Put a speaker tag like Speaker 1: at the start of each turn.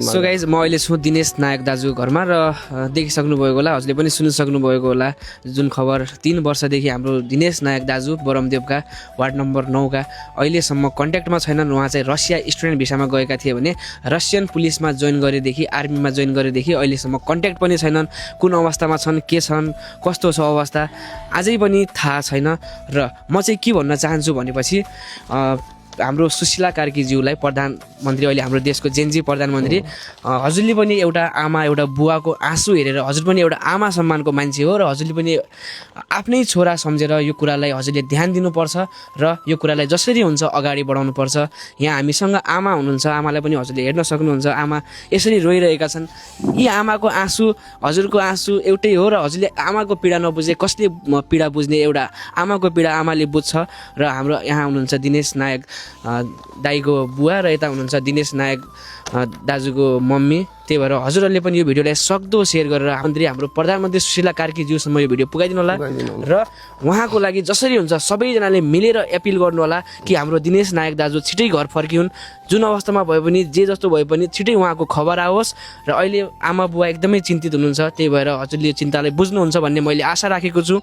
Speaker 1: So guys म अहिले छु दिनेश नायक दाजु घरमा र देखिसक्नु भएको होला, हजुरले पनि सुनिसक्नु भएको होला जुन खबर 3 वर्षदेखि हाम्रो दिनेश नायक दाजु बरमदेवका वार्ड नम्बर 9 का अहिलेसम्म कन्ट्याक्टमा छैनन्। उहाँ चाहिँ रसिया स्टुडेन्ट भिसामा गएका थिए भने रसियन पुलिसमा जोइन गरेदेखि आर्मीमा जोइन गरेदेखि अहिलेसम्म कन्ट्याक्ट पनि छैनन्। कुन अवस्थामा छन्, के छन्, कस्तो छ अवस्था अझै पनि थाहा छैन। र म चाहिँ के भन्न चाहन्छु भनेपछि हाम्रो सुशीला कार्कीज्यूलाई प्रधानमन्त्री, अहिले हाम्रो देशको जेनजी प्रधानमन्त्री, हजुरले पनि एउटा आमा एउटा बुवाको आँसु हेरेर हजुर पनि एउटा आमा सम्मानको मान्छे हो र हजुरले पनि आफ्नै छोरा सम्झेर यो कुरालाई हजुरले ध्यान दिनुपर्छ र यो कुरालाई जसरी हुन्छ अगाडि बढाउनुपर्छ। यहाँ हामीसँग आमा हुनुहुन्छ, आमालाई पनि हजुरले हेर्न सक्नुहुन्छ, आमा यसरी रोइरहेका छन्। यी आमाको आँसु हजुरको आँसु एउटै हो र हजुरले आमाको पीडा नबुझे कसले पीडा बुझ्ने? एउटा आमाको पीडा आमाले बुझ्छ। र हाम्रो यहाँ हुनुहुन्छ दिनेश नायक दाइको बुवा र यता हुनुहुन्छ दिनेश नायक दाजुको मम्मी। त्यही भएर हजुरहरूले पनि यो भिडियोलाई सक्दो सेयर गरेर मन्त्री हाम्रो प्रधानमन्त्री सुशीला कार्कीज्यूसम्म यो भिडियो पुगाइदिनु होला र उहाँको लागि जसरी हुन्छ सबैजनाले मिलेर एपिल गर्नु होला कि हाम्रो दिनेश नायक दाजु छिटै घर फर्किउन्। जुन अवस्थामा भए पनि जे जस्तो भए पनि छिटै उहाँको खबर आओस्। र अहिले आमा बुवा एकदमै चिन्तित हुनुहुन्छ, त्यही भएर हजुरले चिन्तालाई बुझ्नुहुन्छ भन्ने मैले आशा राखेको छु।